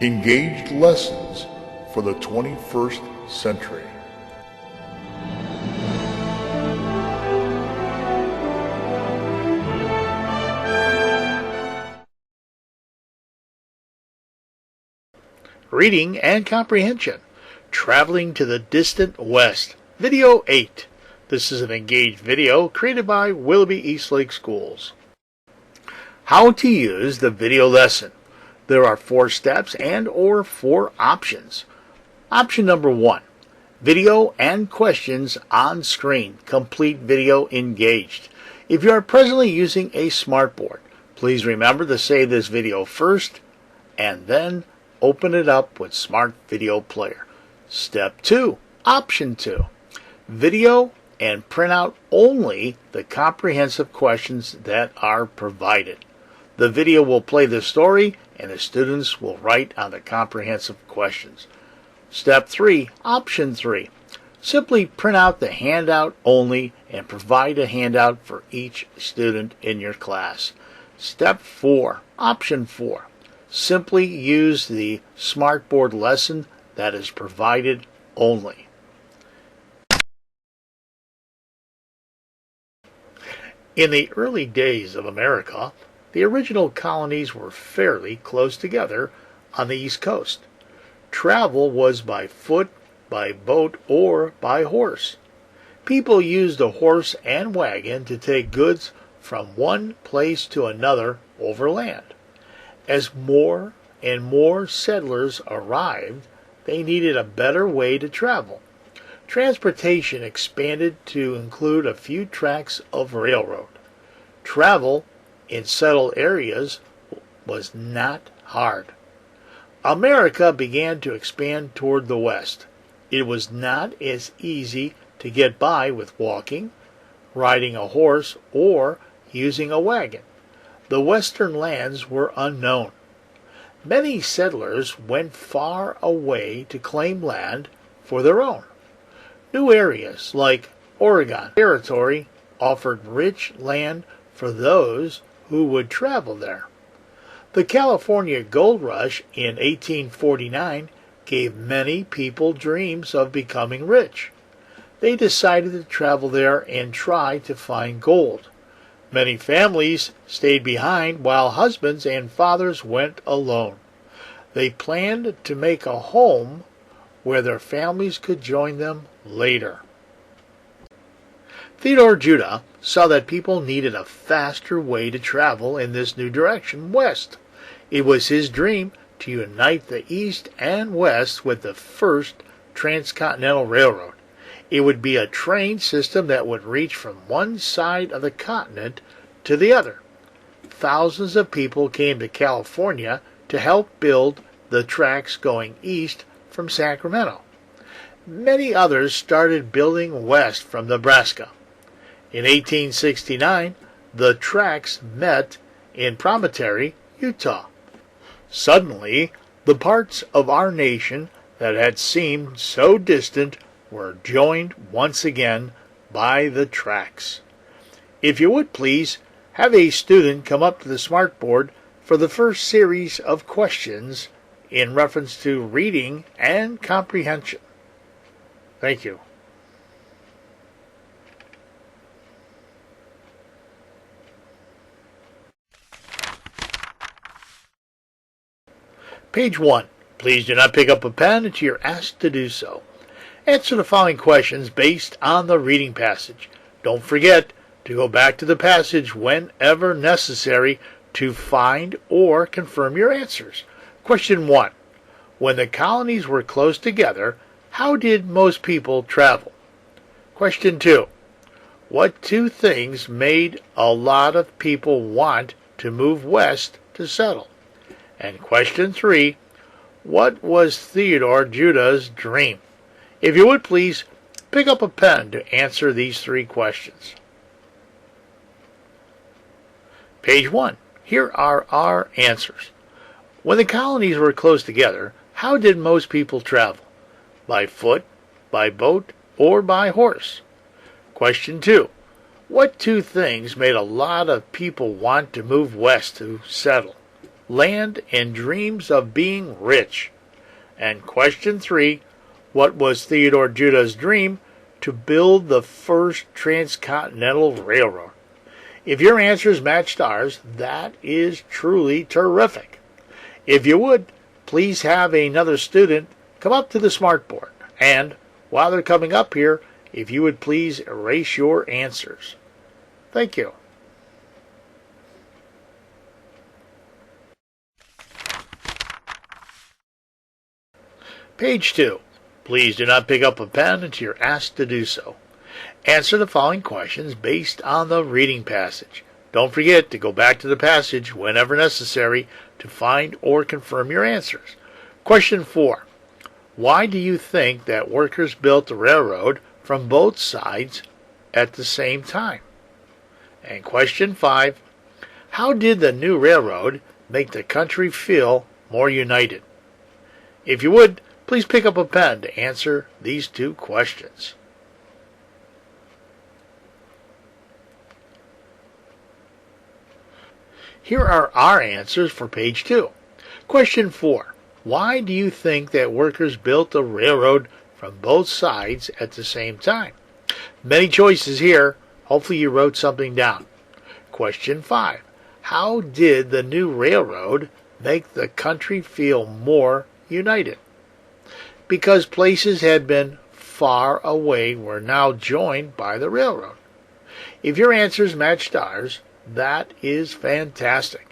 Engaged lessons for the 21st century. Reading and Comprehension, Traveling to the Distant West, Video 8. This is an engaged video created by Willoughby Eastlake Schools. How to use the video lesson. There are 4 steps and/or 4 options. Option number 1, video and questions on screen. Complete video engaged. If you are presently using a smartboard, please remember to save this video first and then open it up with Smart Video Player. Step 2, Option 2, video and print out only the comprehensive questions that are provided. The video will play the story and the students will write on the comprehensive questions. Step 3, Option 3, simply print out the handout only and provide a handout for each student in your class. Step 4, Option 4, simply use the smartboard lesson that is provided only. In the early days of America, the original colonies were fairly close together on the East Coast. Travel was by foot, by boat, or by horse. People used a horse and wagon to take goods from one place to another over land. As more and more settlers arrived, they needed a better way to travel. Transportation expanded to include a few tracks of railroad. Travel in settled areas was not hard. America began to expand toward the west. It was not as easy to get by with walking, riding a horse, or using a wagon. The western lands were unknown. Many settlers went far away to claim land for their own. New areas like Oregon Territory offered rich land for those who would travel there. The California Gold Rush in 1849 gave many people dreams of becoming rich. They decided to travel there and try to find gold. Many families stayed behind while husbands and fathers went alone. They planned to make a home where their families could join them later. Theodore Judah saw that people needed a faster way to travel in this new direction, west. It was his dream to unite the East and West with the first transcontinental railroad. It would be a train system that would reach from one side of the continent to the other. Thousands of people came to California to help build the tracks going east from Sacramento. Many others started building west from Nebraska. In 1869, the tracks met in Promontory, Utah. Suddenly, the parts of our nation that had seemed so distant were joined once again by the tracks. If you would please, have a student come up to the smartboard for the first series of questions in reference to reading and comprehension. Thank you. Page 1. Please do not pick up a pen until you're asked to do so. Answer the following questions based on the reading passage. Don't forget to go back to the passage whenever necessary to find or confirm your answers. Question 1. When the colonies were close together, how did most people travel? Question 2. What 2 things made a lot of people want to move west to settle? And question 3, what was Theodore Judah's dream? If you would please, pick up a pen to answer these 3 questions. Page 1. Here are our answers. When the colonies were close together, how did most people travel? By foot, by boat, or by horse? Question 2. What 2 things made a lot of people want to move west to settle? land and dreams of being rich. And question 3, what was Theodore Judah's dream? To build the first transcontinental railroad. If your answers matched ours, that is truly terrific. If you would, please have another student come up to the smartboard. And while they're coming up here, if you would please erase your answers. Thank you. Page 2. Please do not pick up a pen until you're asked to do so. Answer the following questions based on the reading passage. Don't forget to go back to the passage whenever necessary to find or confirm your answers. Question 4. Why do you think that workers built the railroad from both sides at the same time? And question 5. How did the new railroad make the country feel more united? If you would, please pick up a pen to answer these 2 questions. Here are our answers for page 2. Question 4. Why do you think that workers built the railroad from both sides at the same time? Many choices here. Hopefully you wrote something down. Question 5. How did the new railroad make the country feel more united? Because places had been far away were now joined by the railroad. If your answers matched ours, that is fantastic.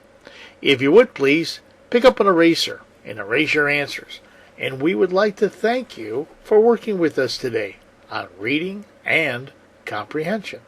If you would please, pick up an eraser and erase your answers. And we would like to thank you for working with us today on reading and comprehension.